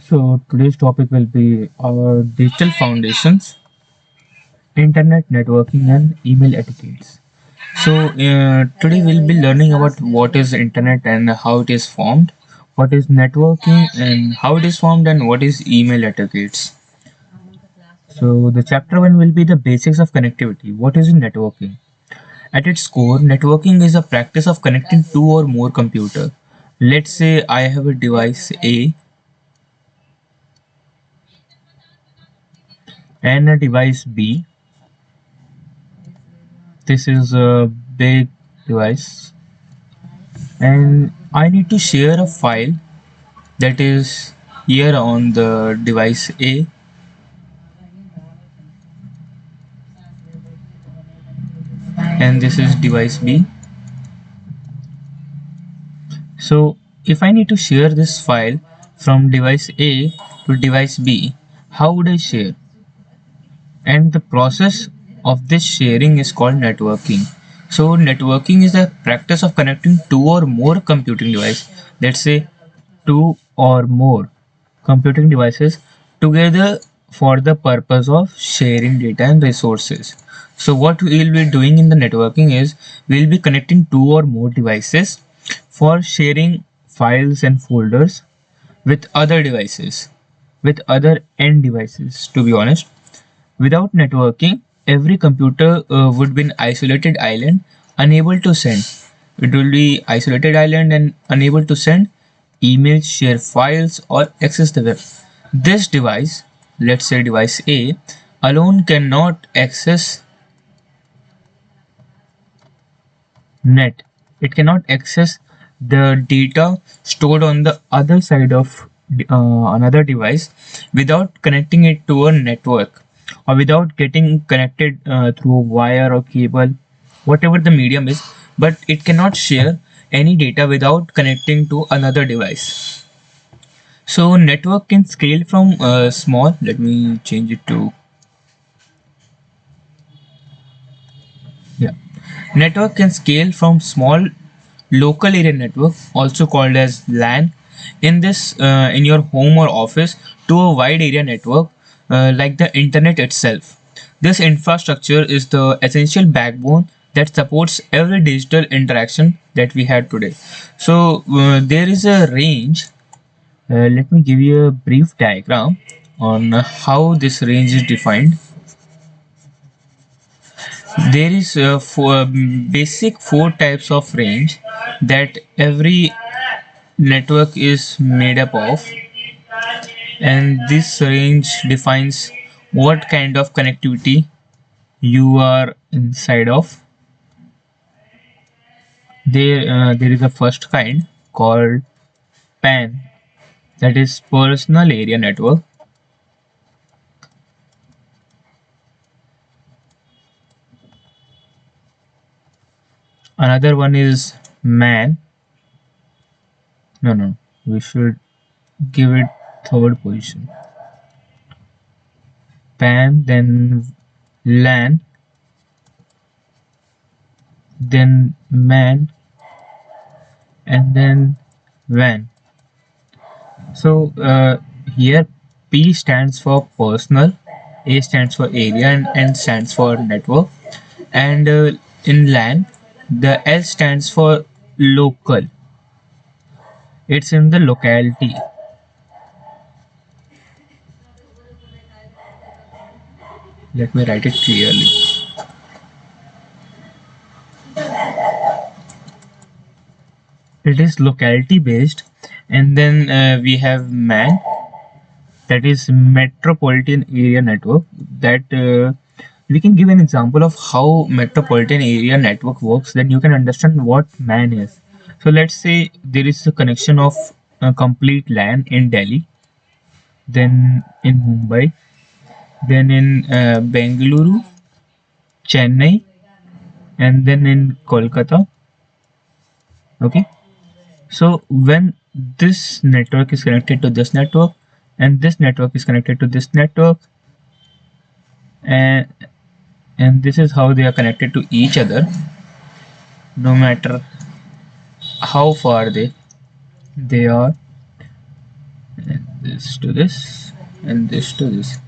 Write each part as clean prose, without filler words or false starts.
So today's topic will be our digital foundations, internet networking and email etiquettes. Today we'll be learning about what is internet and how it is formed, what is networking and how it is formed, and what is email etiquettes. So the chapter 1 will be the basics of connectivity. What is networking? At its core, networking is a practice of connecting two or more computers. Let's say I have a device A and a device B. This is a big device and I need to share a file that is here on the device A, and this is device B. So if I need to share this file from device A to device B, how would I share? And the process of this sharing is called networking. So networking is the practice of connecting two or more computing devices. Let's say two or more computing devices together for the purpose of sharing data and resources. So what we will be doing in the networking is we will be connecting two or more devices for sharing files and folders with other devices, with other end devices, to be honest. Without networking, every computer would be an isolated island, unable to send. It will be isolated island and unable to send emails, share files, or access the web. This device, let's say device A, alone cannot access net. It cannot access the data stored on the other side of another device without connecting it to a network or without getting connected through a wire or cable, whatever the medium is, but it cannot share any data without connecting to another device. So network can scale from small, let me change it to, yeah, network can scale from small local area network, also called as LAN, in this in your home or office, to a wide area network like the internet itself. This infrastructure is the essential backbone that supports every digital interaction that we had today. So there is a range. Let me give you a brief diagram on how this range is defined. There is basic four types of range that every network is made up of, and this range defines what kind of connectivity you are inside of. There is a first kind called PAN, that is personal area network. Another one is MAN. No, we should give it third position. PAN, then LAN, then MAN, and then WAN. So here P stands for personal, A stands for area, and N stands for network. And in LAN, the L stands for local. It's in the locality. Let me write it clearly. It is locality based, and then we have MAN, that is metropolitan area network. That we can give an example of how metropolitan area network works, then you can understand what MAN is. So let's say there is a connection of a complete LAN in Delhi, then in Mumbai, then in Bengaluru, Chennai, and then in Kolkata. Okay, so when this network is connected to this network, and this network is connected to this network, and this is how they are connected to each other, no matter how far they are. this to this, and this to this.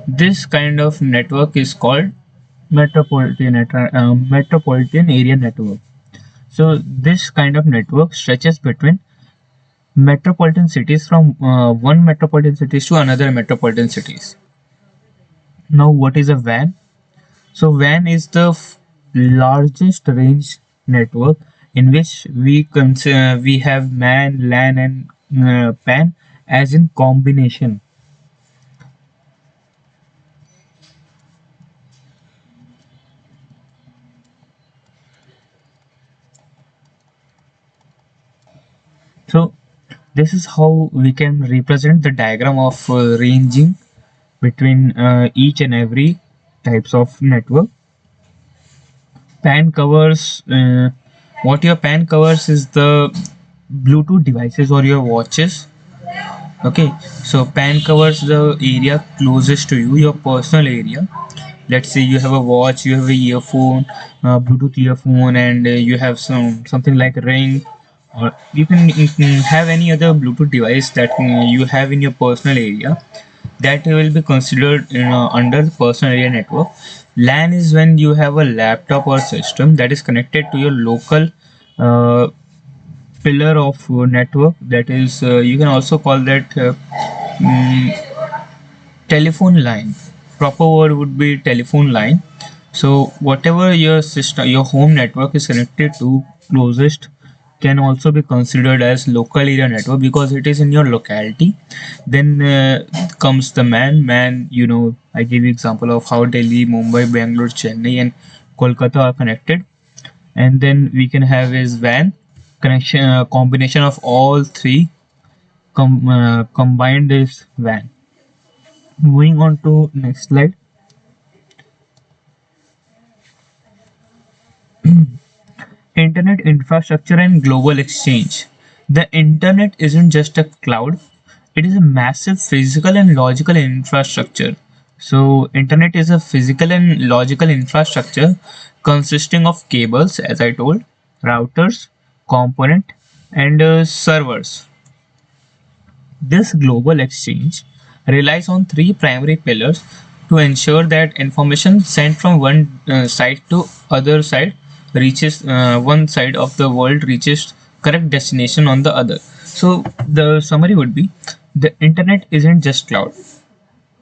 This kind of network is called metropolitan area network. So this kind of network stretches between metropolitan cities from one metropolitan cities to another metropolitan cities. Now, what is a WAN? So WAN is the largest range network in which we have MAN, LAN, and PAN as in combination. So this is how we can represent the diagram of ranging between each and every types of network. PAN covers what your PAN covers is the Bluetooth devices or your watches. Okay, so PAN covers the area closest to you, your personal area. Let's say you have a watch, you have a earphone, Bluetooth earphone, and you have something like a ring, or you can have any other Bluetooth device that you have in your personal area. That will be considered under the personal area network. LAN is when you have a laptop or system that is connected to your local uh, pillar of network. That is, you can also call that mm, telephone line. Proper word would be telephone line. So whatever your system, your home network is connected to closest can also be considered as local area network because it is in your locality. Then comes the man. I give you example of how Delhi, Mumbai, Bangalore, Chennai, and Kolkata are connected. And then we can have is WAN connection, combination of all three combined is WAN. Moving on to next slide. Internet infrastructure and global exchange. The internet isn't just a cloud, it is a massive physical and logical infrastructure. So internet is a physical and logical infrastructure consisting of cables, as I told, routers, component, and servers. This global exchange relies on three primary pillars to ensure that information sent from one side to other side reaches one side of the world reaches correct destination on the other. So the summary would be the internet isn't just cloud.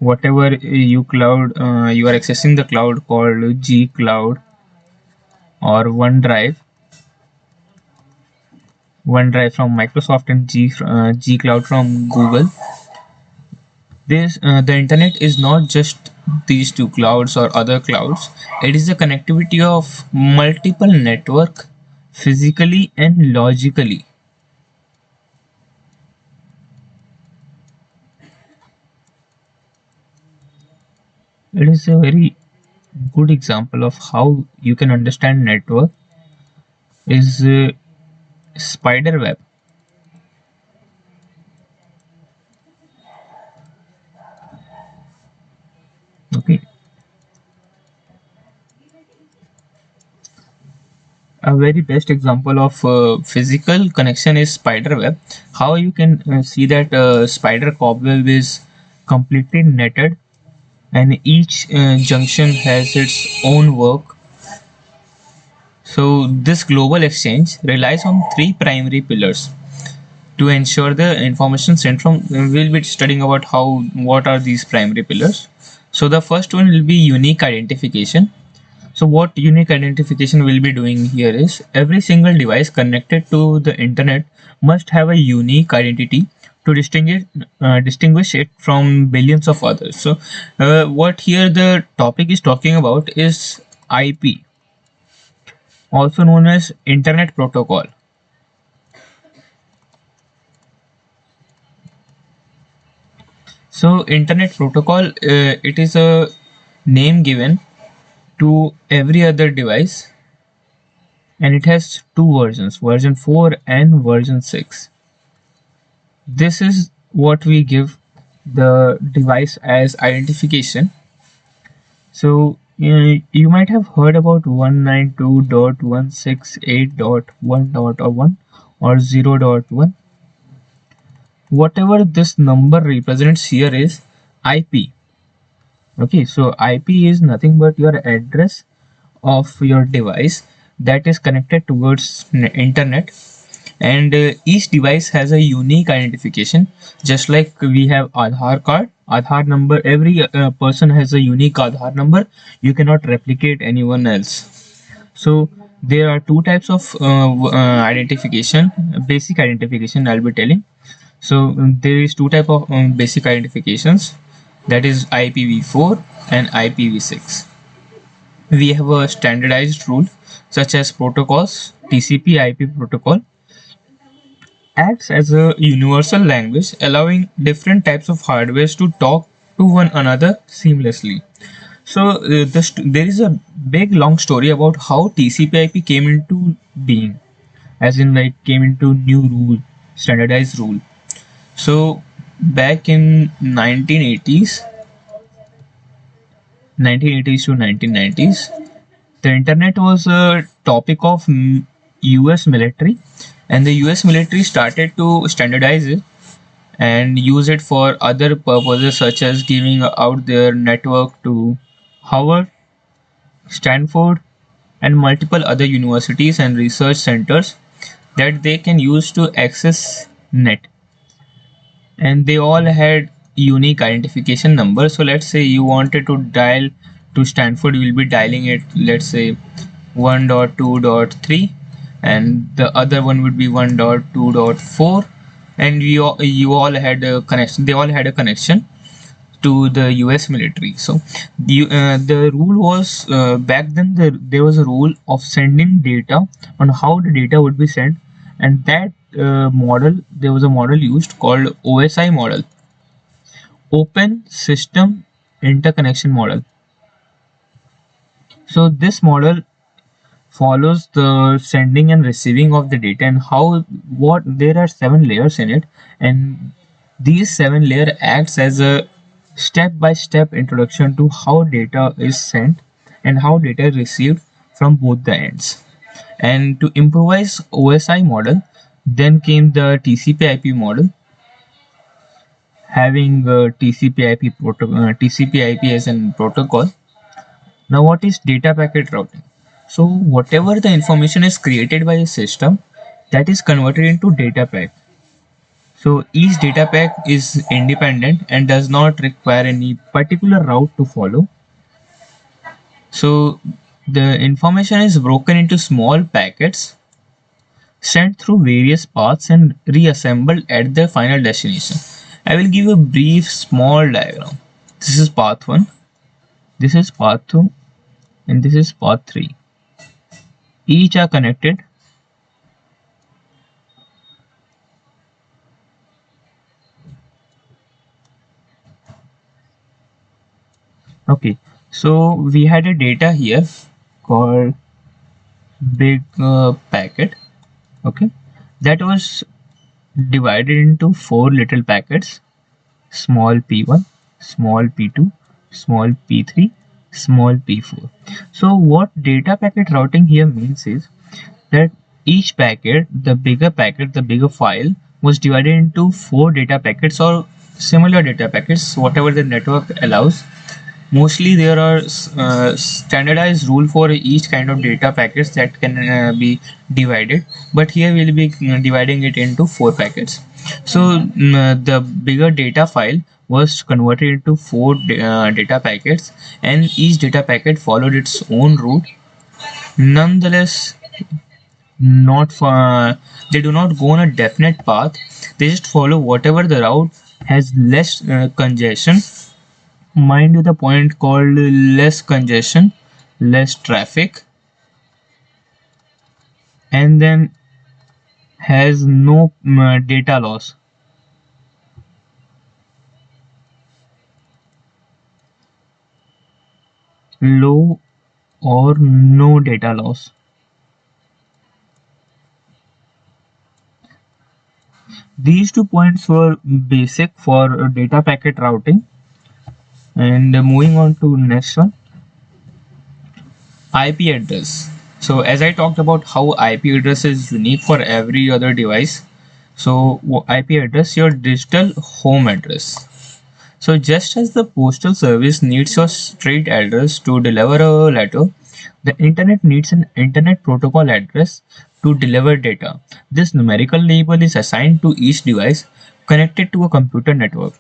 Whatever you are accessing the cloud called G Cloud or OneDrive from Microsoft and G Cloud from Google. The internet is not just these two clouds or other clouds. It is the connectivity of multiple network physically and logically. It is a very good example of how you can understand network is spider web. Okay, a very best example of physical connection is spider web. How you can see that spider cobweb is completely netted and each junction has its own work. So this global exchange relies on three primary pillars to ensure the information sent from. We'll be studying about what are these primary pillars. So the first one will be unique identification. So what unique identification will be doing here is every single device connected to the internet must have a unique identity to distinguish it from billions of others. So what here the topic is talking about is IP, also known as Internet Protocol. So Internet Protocol, it is a name given to every other device, and it has two versions, version 4 and version 6. This is what we give the device as identification. So you might have heard about 192.168.1.1 or 0.1. whatever this number represents here is IP. Okay, so IP is nothing but your address of your device that is connected towards internet, and each device has a unique identification. Just like we have Aadhaar card, Aadhaar number, every person has a unique Aadhaar number. You cannot replicate anyone else. So there are two types of identification, basic identification I'll be telling. So there is two type of basic identifications, that is IPv4 and IPv6. We have a standardized rule such as protocols. TCP/IP protocol acts as a universal language allowing different types of hardware to talk to one another seamlessly. So there is a big long story about how TCP/IP came into being, as in like came into new rule, standardized rule. So back in 1980s to 1990s, the internet was a topic of US military, and the US military started to standardize it and use it for other purposes such as giving out their network to Howard, Stanford, and multiple other universities and research centers that they can use to access net, and they all had unique identification numbers. So let's say you wanted to dial to Stanford, you will be dialing it, let's say 1.2.3, and the other one would be 1.2.4, and you all had a connection, they all had a connection to the US military. So the rule was back then there was a rule of sending data, on how the data would be sent, and that model, there was a model used called OSI model, Open System Interconnection Model. So this model follows the sending and receiving of the data, and how what there are 7 layers in it, and these 7 layer acts as a step-by-step introduction to how data is sent and how data is received from both the ends. And to improvise OSI model, then came the TCP/IP model, having TCP/IP as a protocol. Now, what is data packet routing? So, whatever the information is created by a system, that is converted into data pack. So, each data pack is independent and does not require any particular route to follow. So, the information is broken into small packets, sent through various paths, and reassembled at the final destination. I will give a brief small diagram. This is path 1, this is path 2, and this is path 3. Each are connected. Okay, so we had a data here called big packet. Okay, that was divided into 4 little packets: small p1, small p2, small p3, small p4. So what data packet routing here means is that each packet, the bigger packet, the bigger file, was divided into 4 data packets or similar data packets, whatever the network allows. Mostly there are standardized rule for each kind of data packets that can be divided, but here we'll be dividing it into 4 packets. So the bigger data file was converted into 4 data packets, and each data packet followed its own route. Nonetheless, not for they do not go on a definite path, they just follow whatever the route has less congestion. Mind you, the point called less congestion, less traffic, and then has no data loss. Low or no data loss. These 2 points were basic for data packet routing. And moving on to next one, IP address. So as I talked about how IP address is unique for every other device, So IP address, your digital home address. So just as the postal service needs your street address to deliver a letter, the internet needs an internet protocol address to deliver data. This numerical label is assigned to each device connected to a computer network.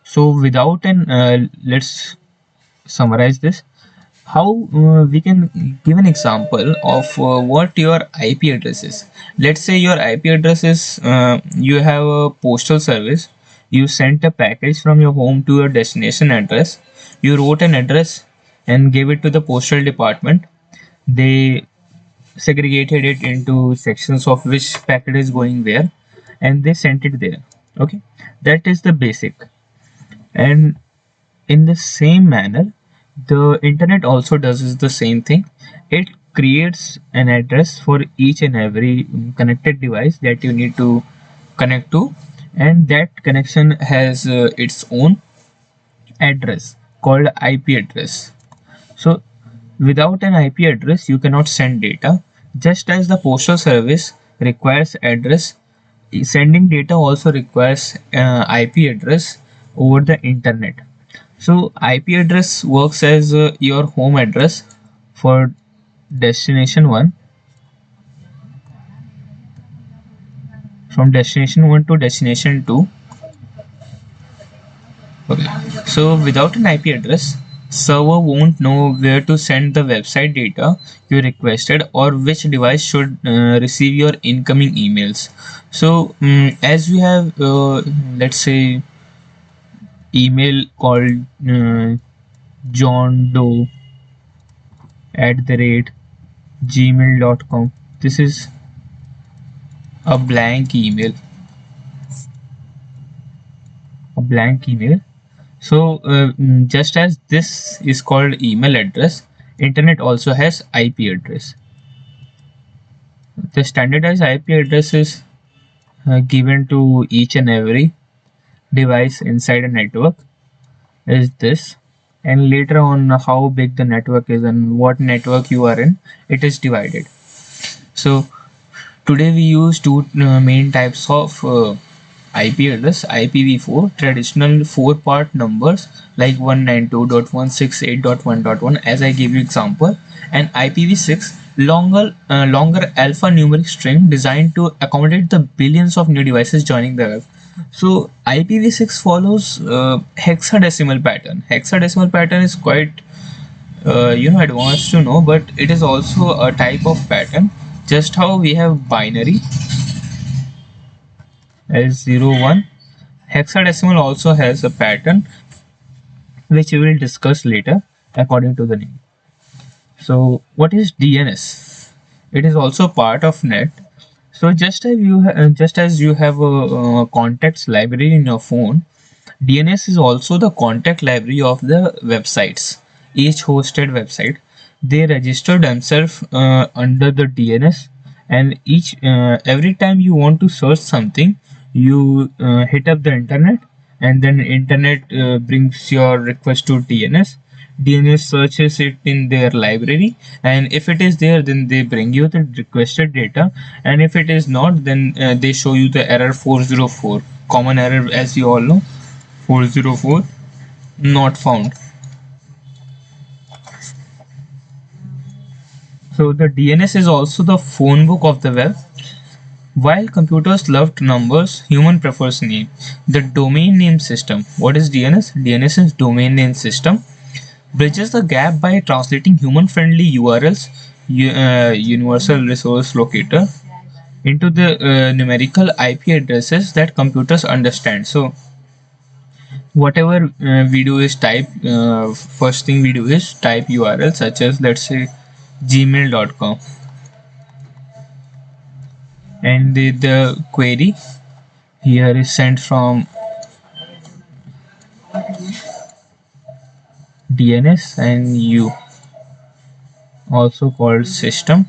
So without an let's summarize this. How we can give an example of what your IP address is. Let's say your IP address is you have a postal service. You sent a package from your home to your destination address. You wrote an address and gave it to the postal department. They segregated it into sections of which packet is going where, and they sent it there. Okay, that is the basic. And in the same manner, the internet also does the same thing. It creates an address for each and every connected device that you need to connect to, and that connection has its own address called IP address. So without an IP address, you cannot send data. Just as the postal service requires address, sending data also requires IP address over the internet. So IP address works as your home address for destination 1, from destination 1 to destination 2. Okay. So without an IP address, server won't know where to send the website data you requested or which device should receive your incoming emails. So as we have let's say email called John Doe @gmail.com. This is a blank email, a blank email. So just as this is called email address, internet also has IP address. The standardized IP address is given to each and every device inside a network is this, and later on how big the network is and what network you are in, it is divided. So today we use two main types of IP address: IPv4, traditional 4-part numbers like 192.168.1.1 as I gave you example, and IPv6, longer alphanumeric string designed to accommodate the billions of new devices joining the web. So IPv6 follows hexadecimal pattern. Hexadecimal pattern is quite advanced to know, but it is also a type of pattern. Just how we have binary as 0 1, hexadecimal also has a pattern which we will discuss later according to the name. So what is DNS? It is also part of net. So just as you have a contacts library in your phone, DNS is also the contact library of the websites. Each hosted website, they register themselves under the DNS, and each every time you want to search something, you hit up the internet, and then internet brings your request to DNS. DNS searches it in their library, and if it is there, then they bring you the requested data, and if it is not, then they show you the error 404, common error as you all know, 404 not found. So the DNS is also the phone book of the web. While computers loved numbers, human prefers name. The domain name system. What is DNS? DNS is domain name system. Bridges the gap by translating human-friendly URLs, universal resource locator, into the numerical IP addresses that computers understand. So whatever we do is type, first thing we do is type URL such as, let's say, gmail.com, and the query here is sent from DNS and U, also called system.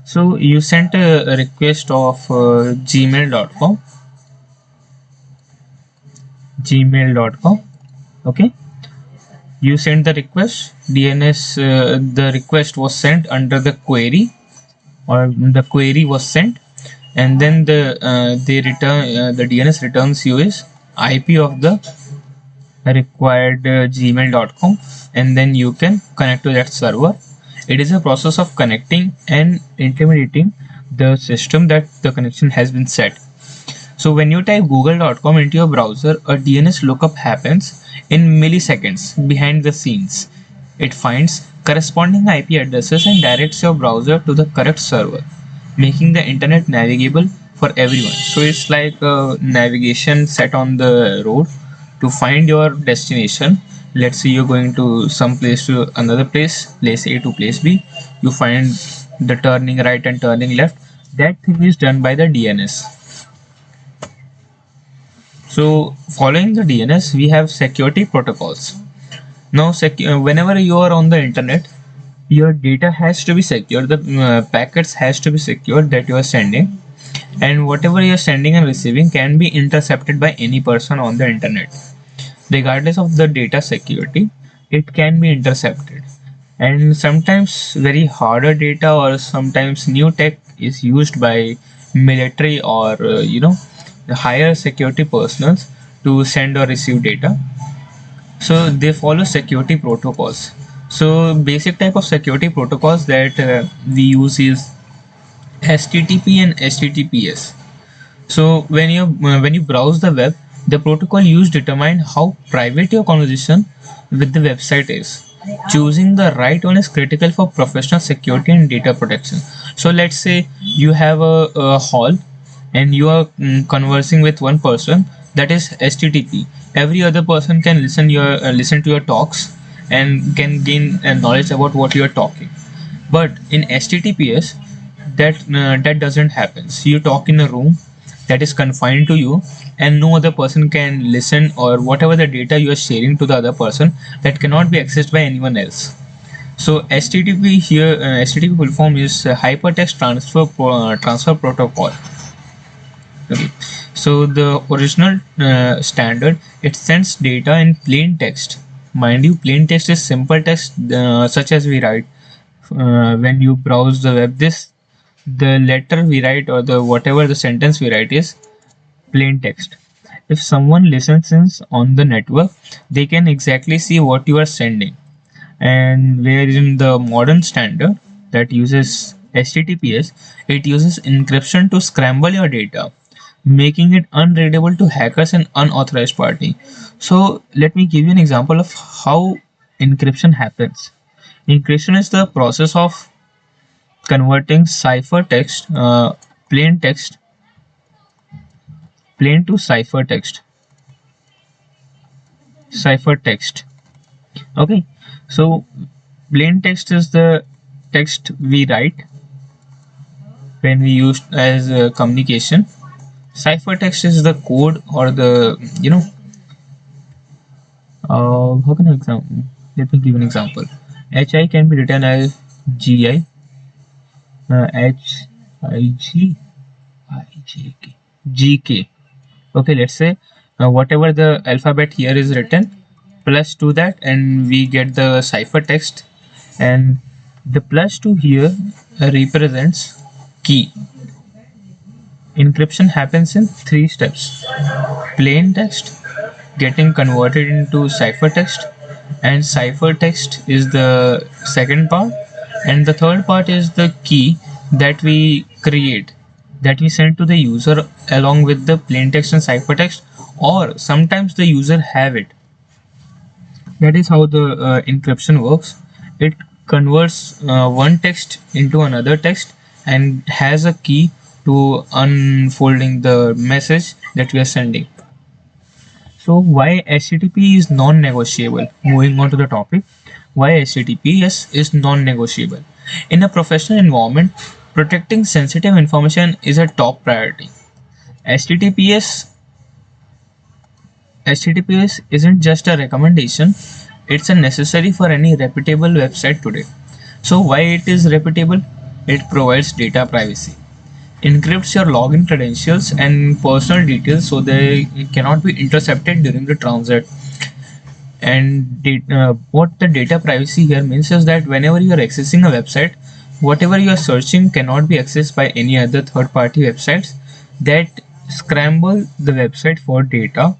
So you sent a request of gmail.com, okay. You sent the request, DNS, the request was sent under the query, or the query was sent, and then the DNS returns you is IP of the required gmail.com, and then you can connect to that server. It is a process of connecting and intermediating the system that the connection has been set. So when you type google.com into your browser, a DNS lookup happens in milliseconds behind the scenes. It finds corresponding IP addresses and directs your browser to the correct server, making the internet navigable for everyone. So it's like a navigation set on the road to find your destination. Let's say you're going to some place to another place A to place B. You find the turning right and turning left. That thing is done by the DNS. So following the DNS, we have security protocols. Now, whenever you are on the internet, your data has to be secure. The packets has to be secure that you are sending, and whatever you are sending and receiving can be intercepted by any person on the internet. Regardless of the data security, it can be intercepted. And sometimes very harder data or sometimes new tech is used by military or the higher security personnel to send or receive data. So they follow security protocols. So basic type of security protocols that we use is HTTP and HTTPS. So when you browse the web, the protocol used determine how private your conversation with the website is. Choosing the right one is critical for professional security and data protection. So let's say you have a hall and you are conversing with one person, that is HTTP. Every other person can listen to your talks and can gain knowledge about what you are talking. But in HTTPS, that doesn't happen. So you talk in a room that is confined to you, and no other person can listen, or whatever the data you are sharing to the other person, that cannot be accessed by anyone else. So HTTP here, HTTP full form is Hypertext Transfer Protocol. Okay. So the original standard, it sends data in plain text. Mind you, plain text is simple text such as we write when you browse the web. The letter we write or the whatever the sentence we write is plain text. If someone listens on the network, they can exactly see what you are sending. And where in the modern standard that uses HTTPS, it uses encryption to scramble your data, making it unreadable to hackers and unauthorized party. So let me give you an example of how encryption happens. Encryption is the process of converting plain text, plain to cipher text. Okay, so plain text is the text we write when we use as communication. Ciphertext is the code or the how can I example? Let me give an example. HI can be written as GI, HIG, IJK, GK. Okay, let's say whatever the alphabet here is written plus to that, and we get the ciphertext, and the plus 2 here represents key. Encryption happens in 3 steps: plain text getting converted into ciphertext, and ciphertext is the second part, and the third part is the key that we create, that we send to the user along with the plain text and ciphertext, or sometimes the user have it. That is how the encryption works. It converts one text into another text and has a key to unfolding the message that we are sending. So why HTTP is non-negotiable? Moving on to the topic, why HTTPS is non-negotiable. In a professional environment, protecting sensitive information is a top priority. HTTPS isn't just a recommendation, it's a necessary for any reputable website today. So why it is reputable? It provides data privacy, encrypts your login credentials and personal details so they cannot be intercepted during the transit. And what the data privacy here means is that whenever you are accessing a website, Whatever you are searching cannot be accessed by any other third-party websites that scramble the website for data,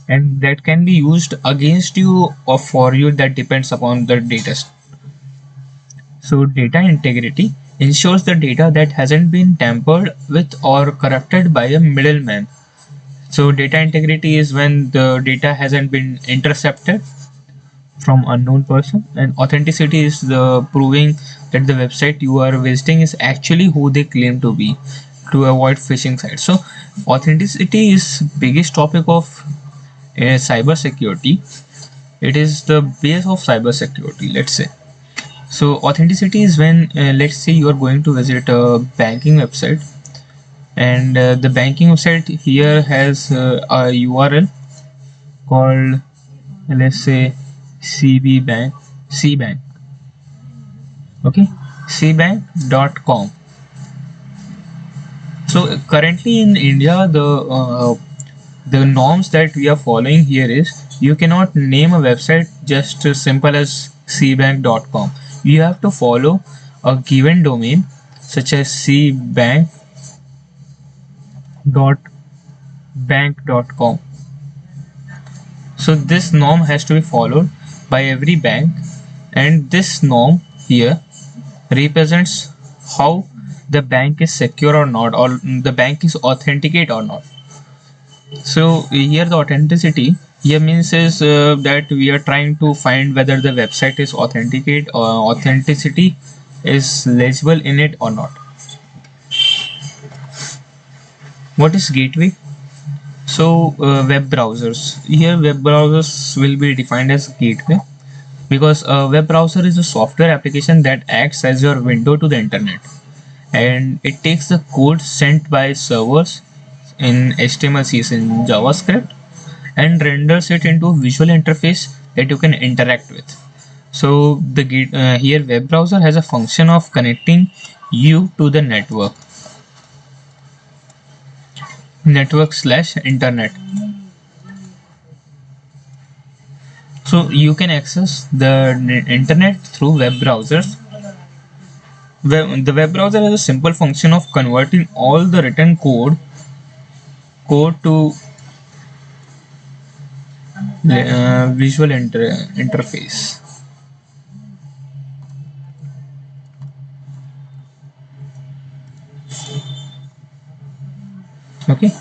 and that can be used against you or for you. That depends upon the data. So data integrity ensures the data that hasn't been tampered with or corrupted by a middleman. So data integrity is when the data hasn't been intercepted from unknown person, and authenticity is the proving that the website you are visiting is actually who they claim to be, to avoid phishing sites. So authenticity is biggest topic of cyber security. It is the base of cyber security, let's say. So authenticity is when, let's say you are going to visit a banking website, and the banking website here has a URL called, let's say, CB Bank, cbank, okay, cbank.com. So currently in India, the norms that we are following here is you cannot name a website just as simple as cbank.com. You have to follow a given domain such as cbank.bank.com. So this norm has to be followed by every bank, and this norm here represents how the bank is secure or not, or the bank is authenticate or not. So here the authenticity here means is that we are trying to find whether the website is authenticate or authenticity is legible in it or not. What is gateway? So web browsers. Here web browsers will be defined as gateway because a web browser is a software application that acts as your window to the internet, and it takes the code sent by servers in HTML, CSS, and JavaScript and renders it into a visual interface that you can interact with. So the here web browser has a function of connecting you to the network/internet. So you can access the internet through web browsers. The web browser has a simple function of converting all the written code to visual interface. Okay.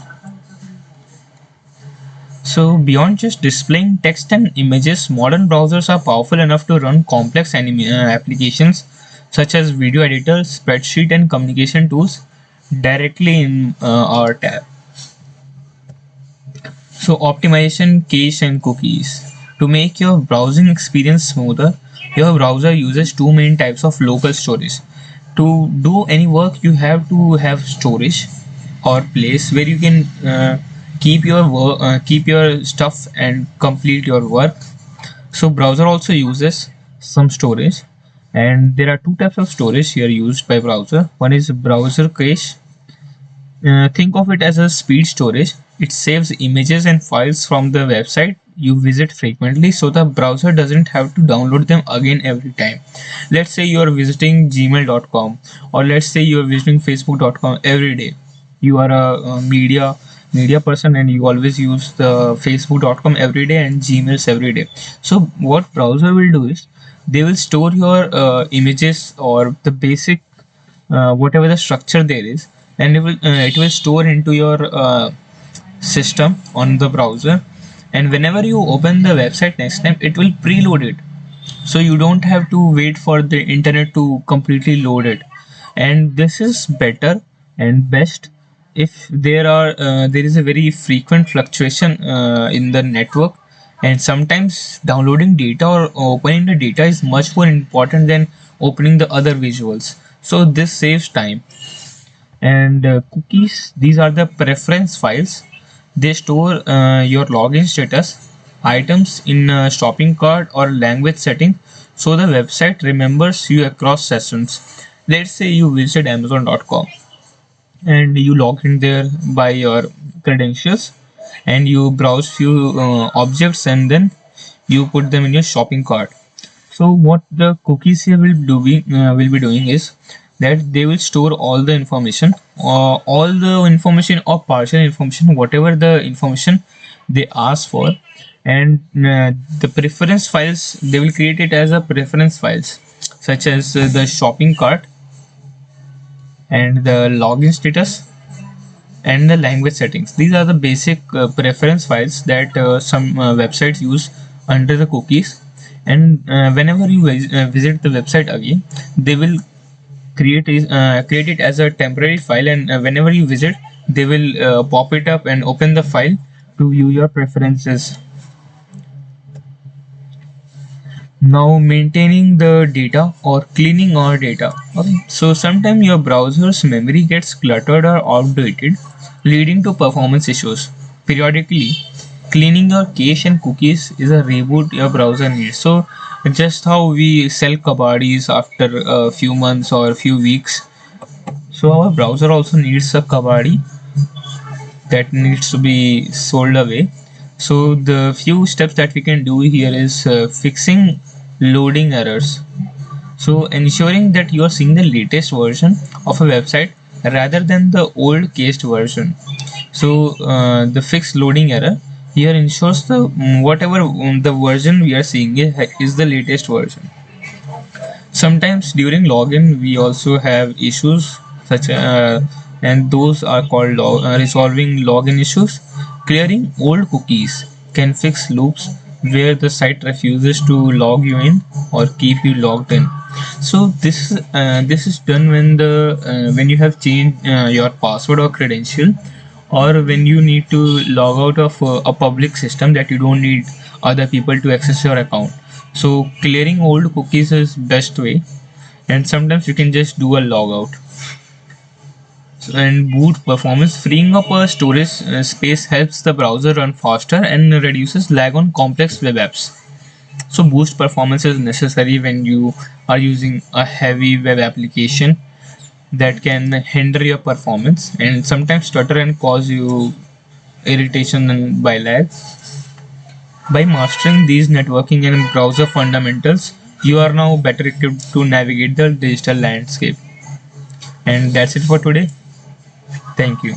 So beyond just displaying text and images, modern browsers are powerful enough to run complex applications such as video editors, spreadsheet, and communication tools directly in our tab. So optimization, cache, and cookies. To make your browsing experience smoother, your browser uses two main types of local storage. To do any work, you have to have storage or place where you can keep your stuff and complete your work. So browser also uses some storage, and there are two types of storage here used by browser. One is browser cache. Think of it as a speed storage. It saves images and files from the website you visit frequently, so the browser doesn't have to download them again every time. Let's say you are visiting gmail.com, or let's say you are visiting facebook.com every day. You are a media person and you always use the facebook.com every day and gmails every day. So what browser will do is they will store your images or the basic whatever the structure there is, and it will store into your system on the browser, and whenever you open the website next time, it will preload it, so you don't have to wait for the internet to completely load it. And this is better and best if there is a very frequent fluctuation in the network, and sometimes downloading data or opening the data is much more important than opening the other visuals, so this saves time. And cookies, these are the preference files. They store your login status, items in a shopping cart or language setting, so the website remembers you across sessions. Let's say you visit amazon.com and you log in there by your credentials, and you browse few objects and then you put them in your shopping cart. So what the cookies here will be doing is that they will store all the information or partial information, whatever the information they ask for, and the preference files they will create it as a preference files, such as the shopping cart and the login status and the language settings. These are the basic preference files that some websites use under the cookies. And whenever you visit the website again, they will create it as a temporary file, and whenever you visit, they will pop it up and open the file to view your preferences. Now, maintaining the data or cleaning our data. Okay, so sometimes your browser's memory gets cluttered or outdated, leading to performance issues. Periodically, cleaning your cache and cookies is a reboot your browser needs. So just how we sell kabadis after a few months or a few weeks, so our browser also needs a kabadi that needs to be sold away. So the few steps that we can do here is fixing loading errors. So ensuring that you are seeing the latest version of a website rather than the old cached version. So the fixed loading error here ensures the whatever the version we are seeing is the latest version. Sometimes during login we also have issues such and those are called resolving login issues. Clearing old cookies can fix loops where the site refuses to log you in or keep you logged in. So this is done when you have changed your password or credential, or when you need to log out of a public system that you don't need other people to access your account. So clearing old cookies is best way, and sometimes you can just do a logout. And boot performance, freeing up a storage space helps the browser run faster and reduces lag on complex web apps. So boost performance is necessary when you are using a heavy web application that can hinder your performance and sometimes stutter and cause you irritation and by lag. By mastering these networking and browser fundamentals, you are now better equipped to navigate the digital landscape. And that's it for today. Thank you.